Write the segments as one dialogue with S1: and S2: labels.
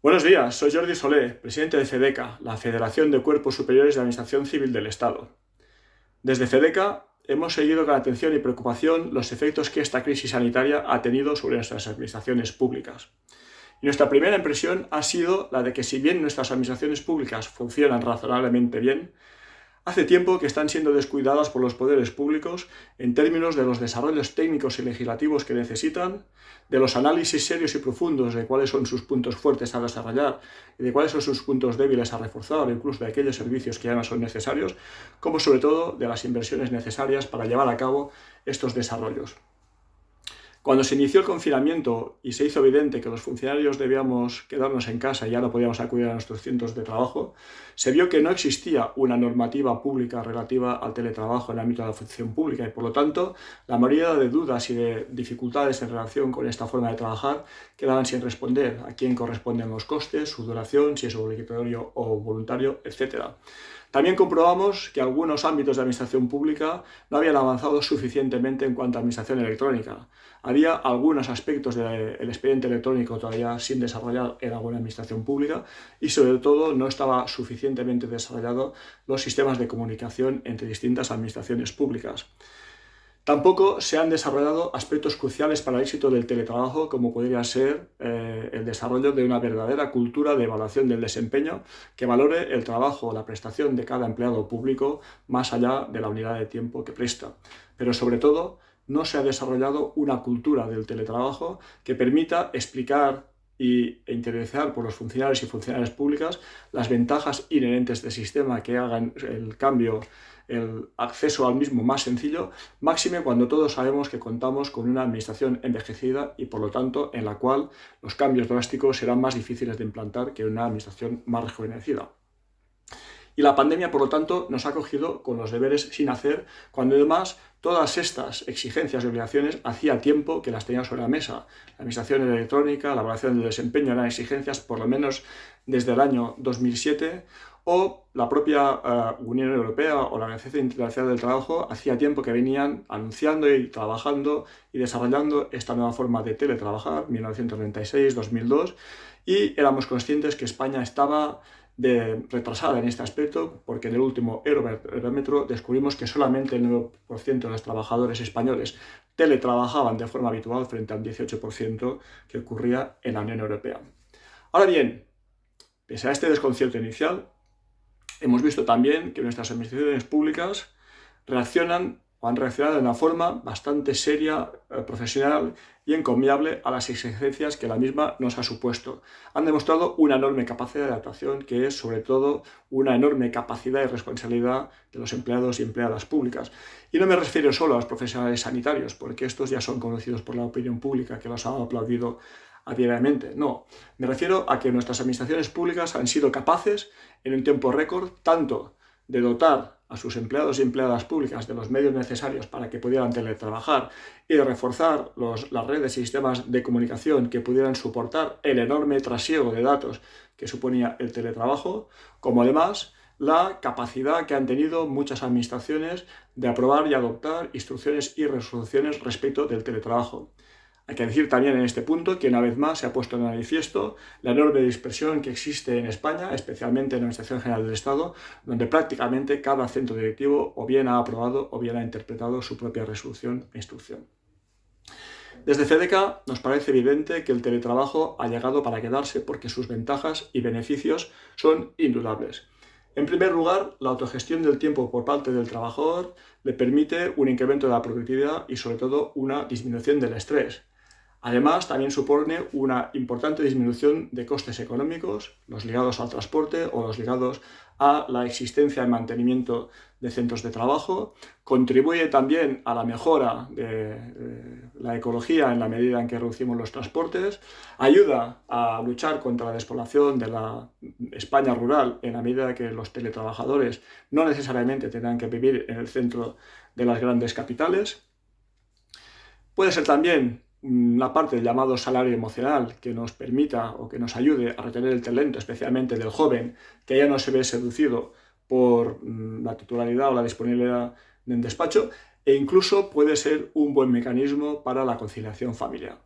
S1: Buenos días, soy Jordi Solé, presidente de FEDECA, la Federación de Cuerpos Superiores de Administración Civil del Estado. Desde FEDECA hemos seguido con atención y preocupación los efectos que esta crisis sanitaria ha tenido sobre nuestras administraciones públicas. Y nuestra primera impresión ha sido la de que si bien nuestras administraciones públicas funcionan razonablemente bien, hace tiempo que están siendo descuidadas por los poderes públicos en términos de los desarrollos técnicos y legislativos que necesitan, de los análisis serios y profundos de cuáles son sus puntos fuertes a desarrollar y de cuáles son sus puntos débiles a reforzar, o incluso de aquellos servicios que ya no son necesarios, como sobre todo de las inversiones necesarias para llevar a cabo estos desarrollos. Cuando se inició el confinamiento y se hizo evidente que los funcionarios debíamos quedarnos en casa y ya no podíamos acudir a nuestros centros de trabajo, se vio que no existía una normativa pública relativa al teletrabajo en el ámbito de la función pública y, por lo tanto, la mayoría de dudas y de dificultades en relación con esta forma de trabajar quedaban sin responder: a quién corresponden los costes, su duración, si es obligatorio o voluntario, etc. También comprobamos que algunos ámbitos de administración pública no habían avanzado suficientemente en cuanto a administración electrónica. Había algunos aspectos del expediente electrónico todavía sin desarrollar en alguna administración pública y, sobre todo, no estaba suficientemente desarrollado los sistemas de comunicación entre distintas administraciones públicas. Tampoco se han desarrollado aspectos cruciales para el éxito del teletrabajo, como podría ser el desarrollo de una verdadera cultura de evaluación del desempeño que valore el trabajo o la prestación de cada empleado público más allá de la unidad de tiempo que presta. Pero sobre todo, no se ha desarrollado una cultura del teletrabajo que permita explicar e interiorizar por los funcionarios y funcionarias públicas las ventajas inherentes del sistema que hagan el acceso al mismo más sencillo, máxime cuando todos sabemos que contamos con una administración envejecida y, por lo tanto, en la cual los cambios drásticos serán más difíciles de implantar que en una administración más rejuvenecida. Y la pandemia, por lo tanto, nos ha cogido con los deberes sin hacer, cuando además todas estas exigencias y obligaciones hacía tiempo que las teníamos sobre la mesa. La administración electrónica, la elaboración del desempeño eran exigencias por lo menos desde el año 2007, o la propia Unión Europea o la Organización Internacional del Trabajo hacía tiempo que venían anunciando y trabajando y desarrollando esta nueva forma de teletrabajar, 1996-2002, y éramos conscientes que España estaba retrasada en este aspecto, porque en el último Eurobarómetro descubrimos que solamente el 9% de los trabajadores españoles teletrabajaban de forma habitual frente al 18% que ocurría en la Unión Europea. Ahora bien, pese a este desconcierto inicial, hemos visto también que nuestras administraciones públicas reaccionan o han reaccionado de una forma bastante seria, profesional y encomiable a las exigencias que la misma nos ha supuesto. Han demostrado una enorme capacidad de adaptación, que es sobre todo una enorme capacidad y responsabilidad de los empleados y empleadas públicas. Y no me refiero solo a los profesionales sanitarios, porque estos ya son conocidos por la opinión pública, que los ha aplaudido diariamente. No, me refiero a que nuestras administraciones públicas han sido capaces, en un tiempo récord, tanto de dotar a sus empleados y empleadas públicas de los medios necesarios para que pudieran teletrabajar y de reforzar las redes y sistemas de comunicación que pudieran soportar el enorme trasiego de datos que suponía el teletrabajo, como además la capacidad que han tenido muchas administraciones de aprobar y adoptar instrucciones y resoluciones respecto del teletrabajo. Hay que decir también en este punto que una vez más se ha puesto de manifiesto la enorme dispersión que existe en España, especialmente en la Administración General del Estado, donde prácticamente cada centro directivo o bien ha aprobado o bien ha interpretado su propia resolución e instrucción. Desde FEDECA nos parece evidente que el teletrabajo ha llegado para quedarse, porque sus ventajas y beneficios son indudables. En primer lugar, la autogestión del tiempo por parte del trabajador le permite un incremento de la productividad y, sobre todo, una disminución del estrés. Además, también supone una importante disminución de costes económicos, los ligados al transporte o los ligados a la existencia y mantenimiento de centros de trabajo. Contribuye también a la mejora de la ecología en la medida en que reducimos los transportes. Ayuda a luchar contra la despoblación de la España rural, en la medida que los teletrabajadores no necesariamente tengan que vivir en el centro de las grandes capitales. Puede ser también una parte del llamado salario emocional que nos permita o que nos ayude a retener el talento, especialmente del joven, que ya no se ve seducido por la titularidad o la disponibilidad de un despacho, e incluso puede ser un buen mecanismo para la conciliación familiar.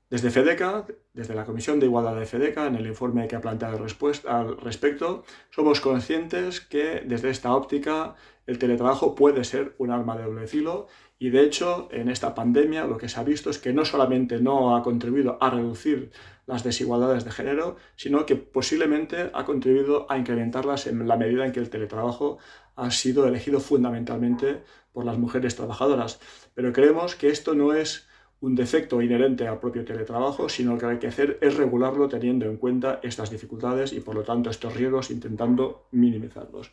S1: Desde FEDECA, desde la Comisión de Igualdad de FEDECA, en el informe que ha planteado al respecto, somos conscientes que desde esta óptica el teletrabajo puede ser un arma de doble filo y de hecho en esta pandemia lo que se ha visto es que no solamente no ha contribuido a reducir las desigualdades de género, sino que posiblemente ha contribuido a incrementarlas en la medida en que el teletrabajo ha sido elegido fundamentalmente por las mujeres trabajadoras. Pero creemos que esto no es un defecto inherente al propio teletrabajo, sino que lo que hay que hacer es regularlo teniendo en cuenta estas dificultades y por lo tanto estos riesgos intentando minimizarlos.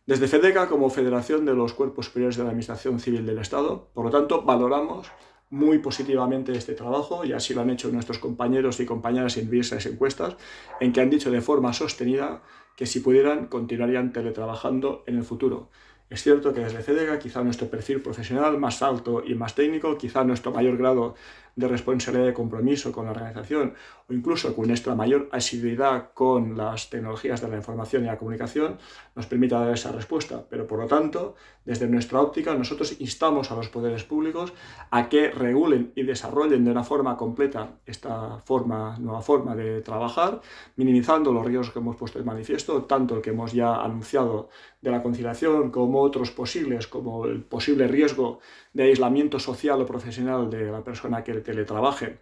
S1: Desde FEDECA, como Federación de los Cuerpos Superiores de la Administración Civil del Estado, por lo tanto valoramos muy positivamente este trabajo y así lo han hecho nuestros compañeros y compañeras en diversas encuestas en que han dicho de forma sostenida que si pudieran continuarían teletrabajando en el futuro. Es cierto que desde FEDECA quizá nuestro perfil profesional más alto y más técnico, quizá nuestro mayor grado de responsabilidad y compromiso con la organización o incluso con nuestra mayor asiduidad con las tecnologías de la información y la comunicación nos permita dar esa respuesta. Pero por lo tanto, desde nuestra óptica, nosotros instamos a los poderes públicos a que regulen y desarrollen de una forma completa esta nueva forma de trabajar, minimizando los riesgos que hemos puesto de manifiesto, tanto el que hemos ya anunciado de la conciliación como otros posibles, como el posible riesgo de aislamiento social o profesional de la persona que teletrabaje,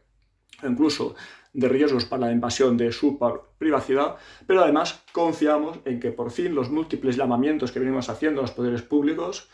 S1: incluso de riesgos para la invasión de su privacidad, pero además confiamos en que por fin los múltiples llamamientos que venimos haciendo a los poderes públicos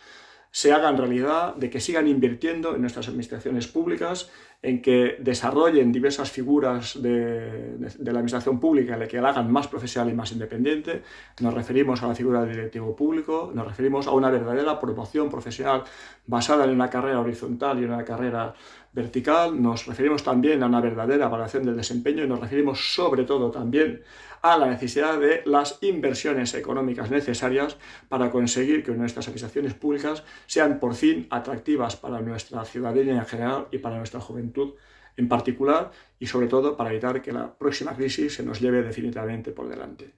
S1: se hagan realidad, de que sigan invirtiendo en nuestras administraciones públicas, en que desarrollen diversas figuras de la administración pública, que la hagan más profesional y más independiente. Nos referimos a la figura del directivo público, nos referimos a una verdadera promoción profesional basada en una carrera horizontal y en una carrera vertical, nos referimos también a una verdadera evaluación del desempeño y nos referimos sobre todo también a la necesidad de las inversiones económicas necesarias para conseguir que nuestras administraciones públicas sean por fin atractivas para nuestra ciudadanía en general y para nuestra juventud en particular y sobre todo para evitar que la próxima crisis se nos lleve definitivamente por delante.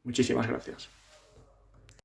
S1: Muchísimas gracias.